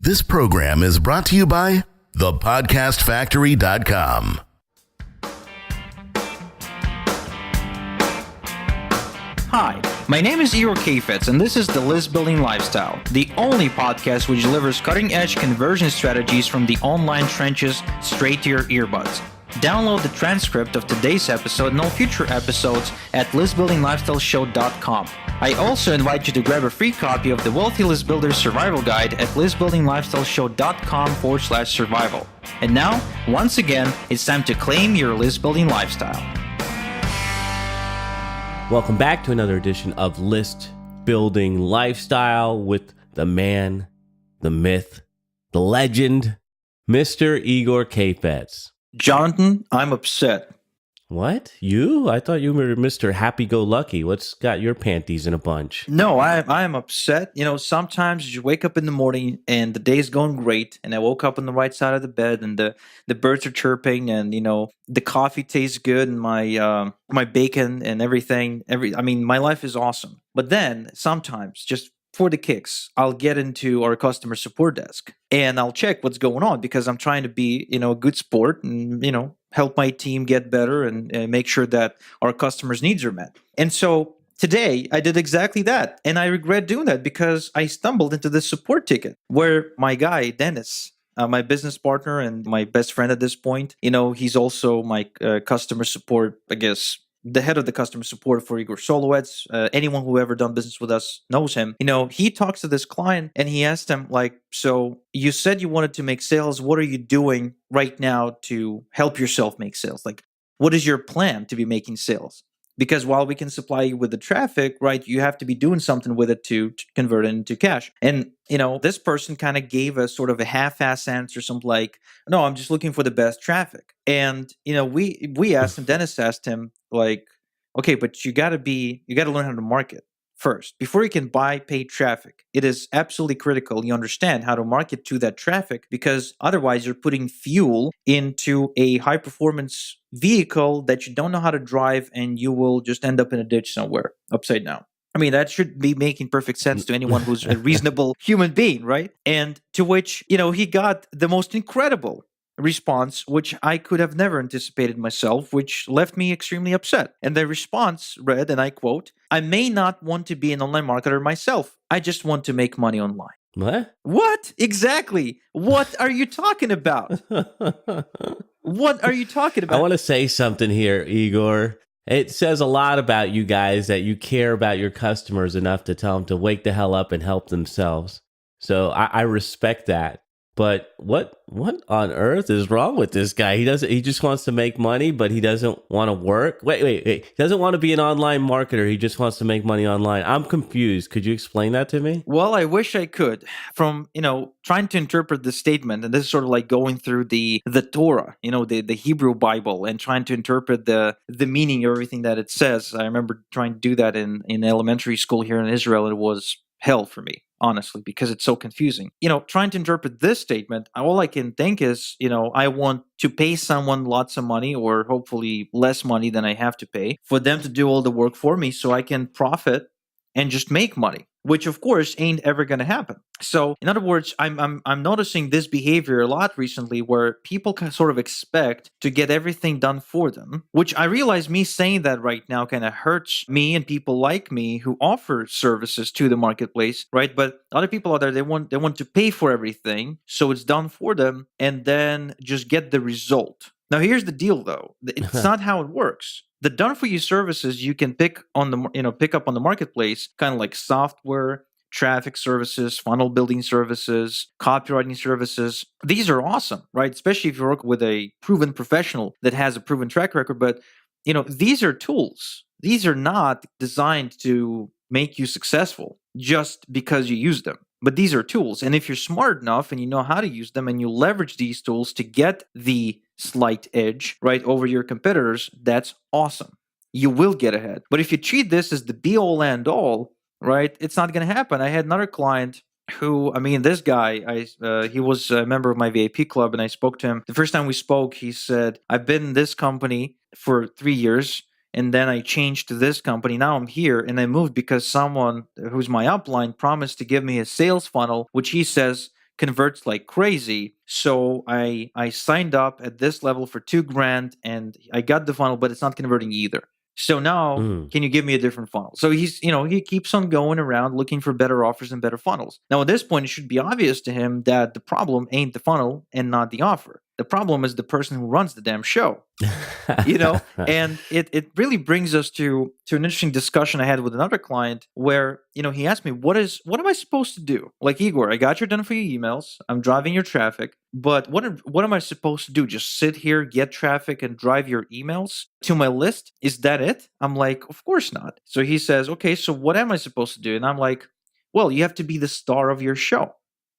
This program is brought to you by thepodcastfactory.com. Hi, my name is Igor Kheifets, and this is the List Building Lifestyle, the only podcast which delivers cutting-edge conversion strategies from the online trenches straight to your earbuds. Download the transcript of today's episode and all future episodes at listbuildinglifestyleshow.com. I also invite you to grab a free copy of the Wealthy List Builder Survival Guide at listbuildinglifestyleshow.com/survival. And now, once again, it's time to claim your list building lifestyle. Welcome back to another edition of List Building Lifestyle with the man, the myth, the legend, Mr. Igor Kheifets. Jonathan, I'm upset. What? You? I thought you were Mr. Happy-Go-Lucky. What's got your panties in a bunch? No, I am upset. You know, sometimes you wake up in the morning and the day's going great, and I woke up on the right side of the bed, and the birds are chirping, and you know the coffee tastes good, and my bacon and everything. My life is awesome. But then sometimes, just for the kicks, I'll get into our customer support desk and I'll check what's going on because I'm trying to be, a good sport and, help my team get better and make sure that our customers' needs are met. And so today I did exactly that. And I regret doing that because I stumbled into this support ticket where my guy, Dennis, my business partner and my best friend at this point, he's also my customer support, I guess, the head of the customer support for Igor Solowets. Anyone who ever done business with us knows him. He talks to this client and he asked him, so you said you wanted to make sales. What are you doing right now to help yourself make sales? What is your plan to be making sales? Because while we can supply you with the traffic, right, you have to be doing something with it to convert it into cash. And, this person kind of gave us sort of a half-ass answer, something like, no, I'm just looking for the best traffic. And, we asked him, Dennis asked him, okay, but you got to learn how to market first. Before you can buy paid traffic, it is absolutely critical you understand how to market to that traffic, because otherwise you're putting fuel into a high-performance vehicle that you don't know how to drive, and you will just end up in a ditch somewhere upside down. That should be making perfect sense to anyone who's a reasonable human being, right? And to which, he got the most incredible response, which I could have never anticipated myself, which left me extremely upset. And the response read, and I quote, "I may not want to be an online marketer myself. I just want to make money online." What? Exactly. What are you talking about? What are you talking about? I want to say something here, Igor. It says a lot about you guys that you care about your customers enough to tell them to wake the hell up and help themselves. So I respect that. But what on earth is wrong with this guy? He just wants to make money, but he doesn't want to work. Wait. He doesn't want to be an online marketer. He just wants to make money online. I'm confused. Could you explain that to me? Well, I wish I could. From, trying to interpret the statement, and this is sort of like going through the Torah, the Hebrew Bible, and trying to interpret the meaning of everything that it says. I remember trying to do that in elementary school here in Israel. It was hell for me, honestly, because it's so confusing. Trying to interpret this statement, all I can think is, I want to pay someone lots of money, or hopefully less money than I have to pay, for them to do all the work for me so I can profit and just make money, which of course ain't ever going to happen. So in other words, I'm noticing this behavior a lot recently, where people can sort of expect to get everything done for them, which I realize me saying that right now kind of hurts me and people like me who offer services to the marketplace, right? But other people out there, they want to pay for everything, so it's done for them, and then just get the result. Now, here's the deal, though. It's not how it works. The done-for-you services you can pick up on the marketplace, kind of like software, traffic services, funnel building services, copywriting services. These are awesome, right? Especially if you work with a proven professional that has a proven track record. But these are tools. These are not designed to make you successful just because you use them. But these are tools. And if you're smart enough and you know how to use them, and you leverage these tools to get the slight edge, right, over your competitors, that's awesome. You will get ahead. But if you treat this as the be-all, end-all, right, it's not going to happen. I had another client who, this guy, he was a member of my VIP club, and I spoke to him. The first time we spoke, he said, "I've been in this company for 3 years, and then I changed to this company. Now I'm here, and I moved because someone who's my upline promised to give me a sales funnel, which he says converts like crazy. So I signed up at this level for $2,000, and I got the funnel, but it's not converting either. So now, can you give me a different funnel? So he keeps on going around looking for better offers and better funnels. Now, at this point, it should be obvious to him that the problem ain't the funnel and not the offer. The problem is the person who runs the damn show. And it really brings us to an interesting discussion I had with another client where, he asked me, what am I supposed to do? Like, Igor, I got your done for you emails. I'm driving your traffic, but what am I supposed to do? Just sit here, get traffic, and drive your emails to my list? Is that it? I'm like, of course not. So he says, okay, so what am I supposed to do? And I'm like, well, you have to be the star of your show.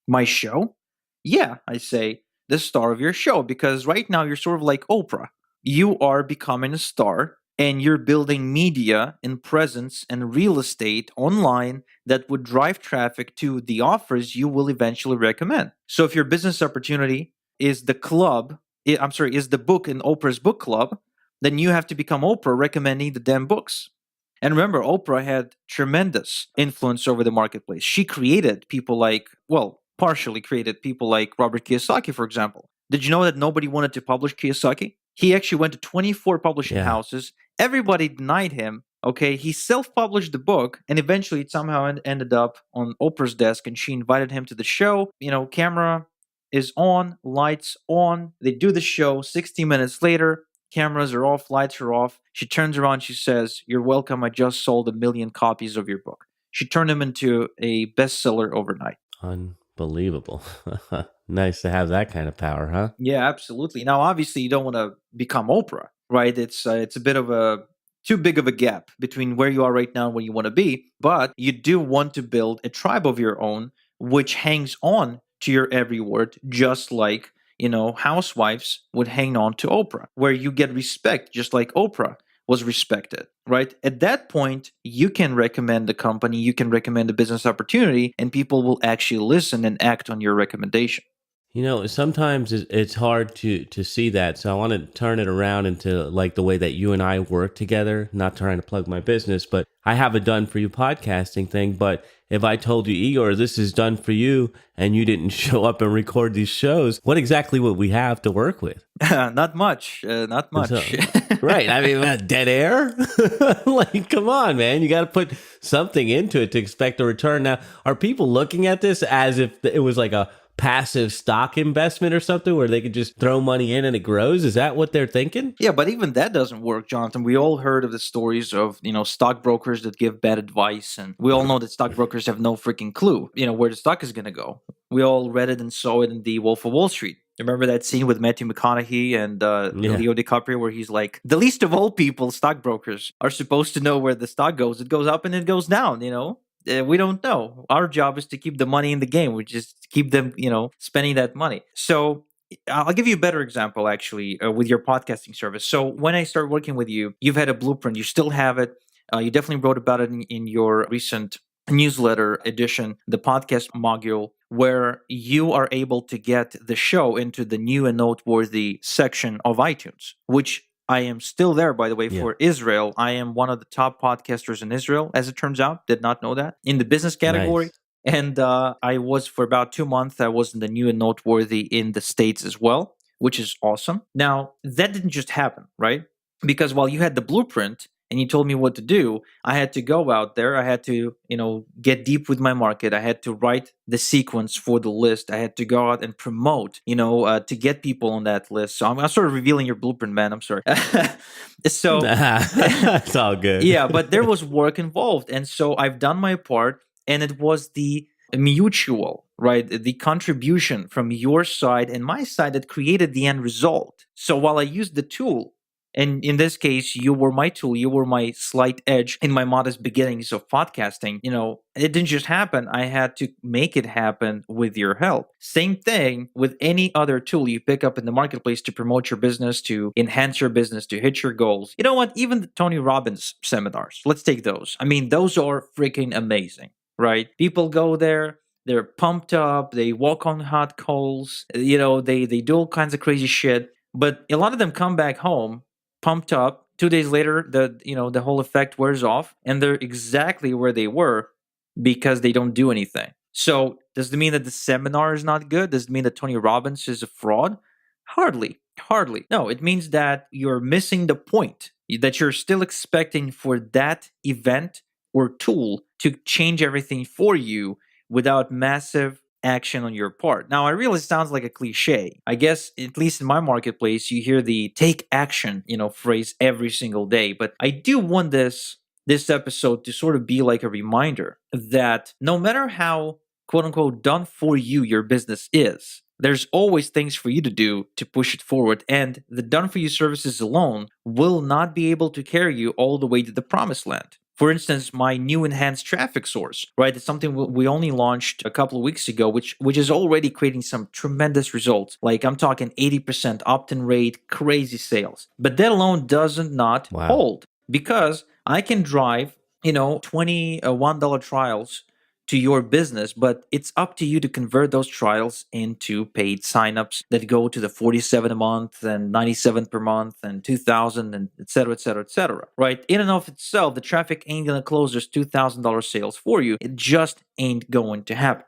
My show? Yeah, I say, the star of your show, because right now you're sort of like Oprah. You are becoming a star, and you're building media and presence and real estate online that would drive traffic to the offers you will eventually recommend. So if your business opportunity is the is the book in Oprah's book club, then you have to become Oprah recommending the damn books. And remember, Oprah had tremendous influence over the marketplace. She partially created people like Robert Kiyosaki, for example. Did you know that nobody wanted to publish Kiyosaki? He actually went to 24 publishing houses. Everybody denied him. Okay, he self-published the book, and eventually it somehow ended up on Oprah's desk, and she invited him to the show. Camera is on, lights on. They do the show. 60 minutes later, cameras are off, lights are off. She turns around, she says, "You're welcome. I just sold 1 million copies of your book." She turned him into a bestseller overnight. Unbelievable. Nice to have that kind of power, huh? Yeah, absolutely. Now, obviously, you don't want to become Oprah, right? It's a bit of a too big of a gap between where you are right now and where you want to be. But you do want to build a tribe of your own, which hangs on to your every word, just like housewives would hang on to Oprah, where you get respect, just like Oprah was respected, right? At that point, you can recommend the company, you can recommend a business opportunity, and people will actually listen and act on your recommendation. Sometimes it's hard to see that. So I want to turn it around into like the way that you and I work together, not trying to plug my business, but I have a done for you podcasting thing. But if I told you, Igor, this is done for you, and you didn't show up and record these shows, what exactly would we have to work with? Not much. Not much. Right. I mean, dead air? Like, come on, man. You got to put something into it to expect a return. Now, are people looking at this as if it was like a passive stock investment or something where they could just throw money in and it grows? Is that what they're thinking? Yeah, but even that doesn't work, Jonathan. We all heard of the stories of, stockbrokers that give bad advice, and we all know that stockbrokers have no freaking clue, where the stock is going to go. We all read it and saw it in The Wolf of Wall Street. Remember that scene with Matthew McConaughey and Leo DiCaprio where he's like, the least of all people, stockbrokers, are supposed to know where the stock goes. It goes up and it goes down, we don't know. Our job is to keep the money in the game. We just keep them, spending that money. So I'll give you a better example, actually, with your podcasting service. So when I started working with you, you've had a blueprint. You still have it. You definitely wrote about it in your recent newsletter edition, the podcast module, where you are able to get the show into the new and noteworthy section of iTunes, which I am still there, by the way, for Israel. I am one of the top podcasters in Israel, as it turns out. Did not know that. In the business category. Nice. And I was, for about 2 months, I was in the new and noteworthy in the States as well, which is awesome. Now, that didn't just happen, right? Because while you had the blueprint and you told me what to do, I had to go out there. I had to, get deep with my market. I had to write the sequence for the list. I had to go out and promote, to get people on that list. So I'm sort of revealing your blueprint, man. I'm sorry. So it's all good. Yeah, but there was work involved. And so I've done my part, and it was the mutual, right? The contribution from your side and my side that created the end result. So while I used the tool, and in this case, you were my tool, you were my slight edge in my modest beginnings of podcasting, it didn't just happen. I had to make it happen with your help. Same thing with any other tool you pick up in the marketplace to promote your business, to enhance your business, to hit your goals. You know what? Even the Tony Robbins seminars, let's take those. I mean, those are freaking amazing, right? People go there. They're pumped up. They walk on hot coals. They do all kinds of crazy shit. But a lot of them come back home pumped up, 2 days later, the whole effect wears off, and they're exactly where they were because they don't do anything. So does it mean that the seminar is not good? Does it mean that Tony Robbins is a fraud? Hardly. Hardly. No, it means that you're missing the point, that you're still expecting for that event or tool to change everything for you without massive action on your part. Now, I realize it sounds like a cliche. I guess, at least in my marketplace, you hear the take action, phrase every single day. But I do want this episode to sort of be like a reminder that no matter how quote unquote done for you your business is, there's always things for you to do to push it forward. And the done for you services alone will not be able to carry you all the way to the promised land. For instance, my new enhanced traffic source, right? It's something we only launched a couple of weeks ago, which is already creating some tremendous results. Like I'm talking 80% opt-in rate, crazy sales. But that alone doesn't not hold, because I can drive, $21 trials to your business, but it's up to you to convert those trials into paid signups that go to the 47 a month and 97 per month and 2,000 and et cetera, et cetera, et cetera, right? In and of itself, the traffic ain't going to close those $2,000 sales for you. It just ain't going to happen.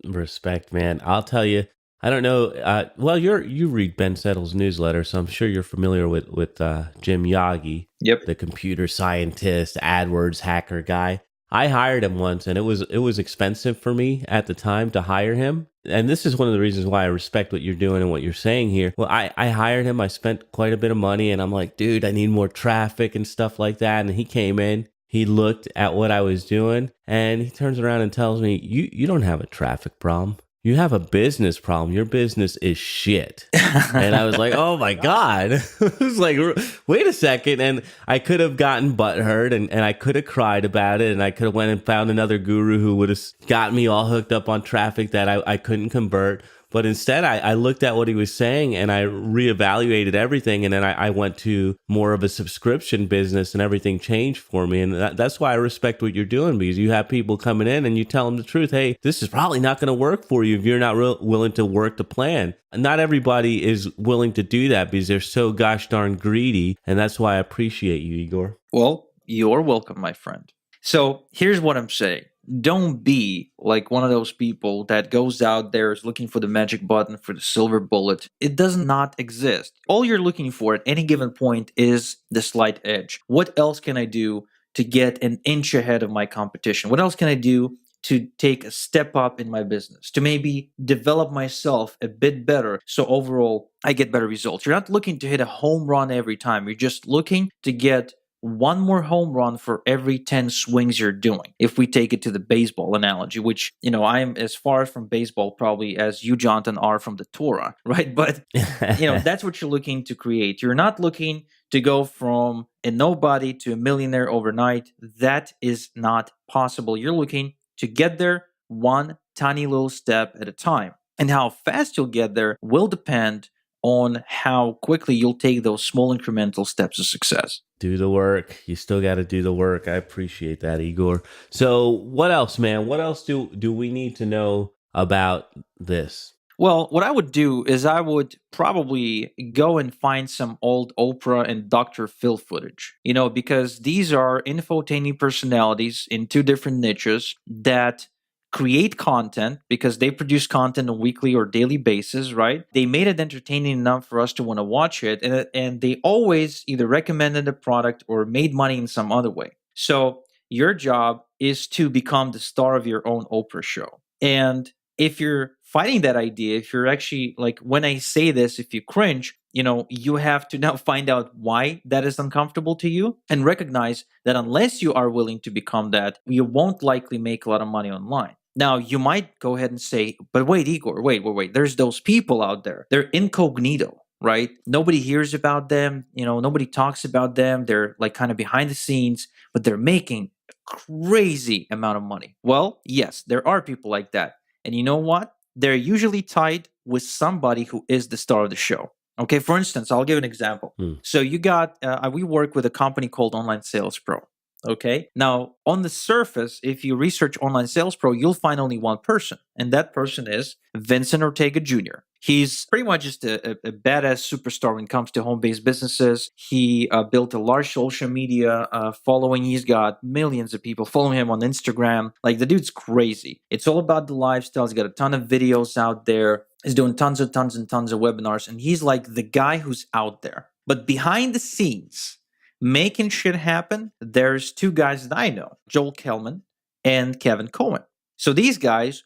Respect, man. I'll tell you, I don't know. Well, you read Ben Settle's newsletter, so I'm sure you're familiar with Jim Yagi, Yep, the computer scientist, AdWords hacker guy. I hired him once, and it was expensive for me at the time to hire him. And this is one of the reasons why I respect what you're doing and what you're saying here. Well, I hired him. I spent quite a bit of money, and I'm like, dude, I need more traffic and stuff like that. And he came in. He looked at what I was doing, and he turns around and tells me, you don't have a traffic problem. You have a business problem. Your business is shit. And I was like, oh my God. I was like, wait a second. And I could have gotten butthurt and I could have cried about it. And I could have went and found another guru who would have got me all hooked up on traffic that I couldn't convert. But instead, I looked at what he was saying and I reevaluated everything. And then I went to more of a subscription business and everything changed for me. And that's why I respect what you're doing, because you have people coming in and you tell them the truth. Hey, this is probably not going to work for you if you're not willing to work the plan. Not everybody is willing to do that because they're so gosh darn greedy. And that's why I appreciate you, Igor. Well, you're welcome, my friend. So here's what I'm saying. Don't be like one of those people that goes out there is looking for the magic button, for the silver bullet. It does not exist. All you're looking for at any given point is the slight edge. What else can I do to get an inch ahead of my competition? What else can I do to take a step up in my business, to maybe develop myself a bit better so overall I get better results? You're not looking to hit a home run every time. You're just looking to get one more home run for every 10 swings you're doing. If we take it to the baseball analogy, which, I am as far from baseball probably as you, Jonathan, are from the Torah, right? But, that's what you're looking to create. You're not looking to go from a nobody to a millionaire overnight. That is not possible. You're looking to get there one tiny little step at a time. And how fast you'll get there will depend on how quickly you'll take those small incremental steps of success. Do the work. You still got to do the work. I appreciate that, Igor. So what else, man? What else do we need to know about this? Well, what I would do is I would probably go and find some old Oprah and Dr. Phil footage, because these are infotainment personalities in two different niches that create content because they produce content on a weekly or daily basis, right? They made it entertaining enough for us to want to watch it. And they always either recommended a product or made money in some other way. So your job is to become the star of your own Oprah show. And if you're fighting that idea, if you're actually like, when I say this, if you cringe, you have to now find out why that is uncomfortable to you and recognize that unless you are willing to become that, you won't likely make a lot of money online. Now, you might go ahead and say, but wait, Igor, wait. There's those people out there. They're incognito, right? Nobody hears about them. Nobody talks about them. They're like kind of behind the scenes, but they're making a crazy amount of money. Well, yes, there are people like that. And you know what? They're usually tied with somebody who is the star of the show. Okay, for instance, I'll give an example. So you got, we work with a company called Online Sales Pro. Okay. Now, on the surface, if you research Online Sales Pro, you'll find only one person, and that person is Vincent Ortega Jr. He's pretty much just a badass superstar when it comes to home-based businesses. He built a large social media following. He's got millions of people following him on Instagram. Like, the dude's crazy. It's all about the lifestyle. He's got a ton of videos out there. He's doing tons of webinars, and he's like the guy who's out there. But behind the scenes, making shit happen, there's two guys that I know, Joel Kellman and Kevin Cohen. So these guys,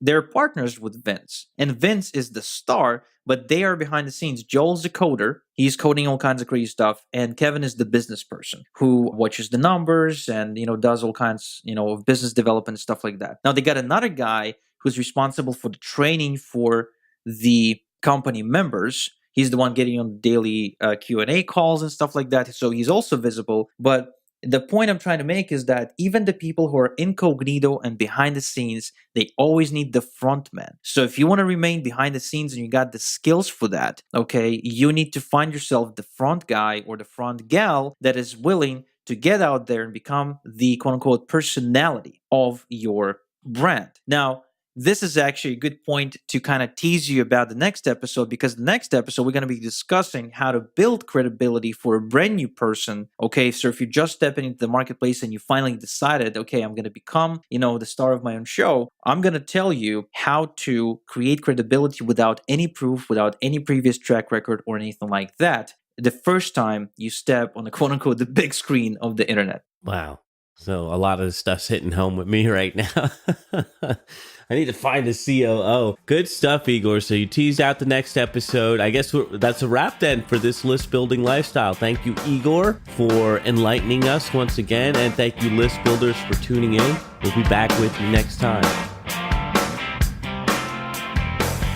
they're partners with Vince, and Vince is the star, but they are behind the scenes. Joel's the coder. He's coding all kinds of crazy stuff, and Kevin is the business person who watches the numbers and, does all kinds, of business development and stuff like that. Now, they got another guy who's responsible for the training for the company members. He's the one getting on daily Q&A calls and stuff like that, so he's also visible. But the point I'm trying to make is that even the people who are incognito and behind the scenes, they always need the front man. So if you want to remain behind the scenes and you got the skills for that, okay, you need to find yourself the front guy or the front gal that is willing to get out there and become the quote-unquote personality of your brand. Now, this is actually a good point to kind of tease you about the next episode, because the next episode we're going to be discussing how to build credibility for a brand new person. Okay, so if you're just stepping into the marketplace and you finally decided, okay, I'm going to become, the star of my own show, I'm going to tell you how to create credibility without any proof, without any previous track record or anything like that, the first time you step on the quote unquote the big screen of the internet. Wow. So a lot of the stuff's hitting home with me right now. I need to find a COO. Good stuff, Igor. So you teased out the next episode. I guess that's a wrap then for this list building lifestyle. Thank you, Igor, for enlightening us once again. And thank you, list builders, for tuning in. We'll be back with you next time.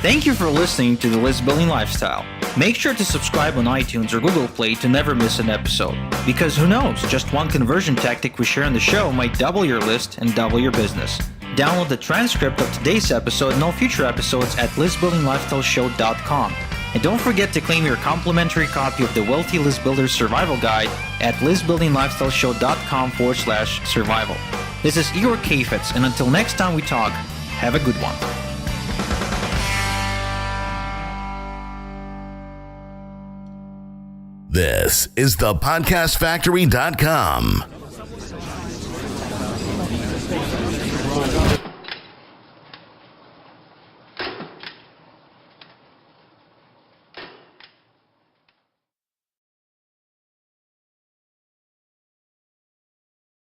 Thank you for listening to the List Building Lifestyle. Make sure to subscribe on iTunes or Google Play to never miss an episode. Because who knows, just one conversion tactic we share on the show might double your list and double your business. Download the transcript of today's episode and all future episodes at listbuildinglifestyleshow.com. And don't forget to claim your complimentary copy of the Wealthy List Builder Survival Guide at listbuildinglifestyleshow.com/survival. This is Igor Kheifets, and until next time we talk, have a good one. This is the podcastfactory.com.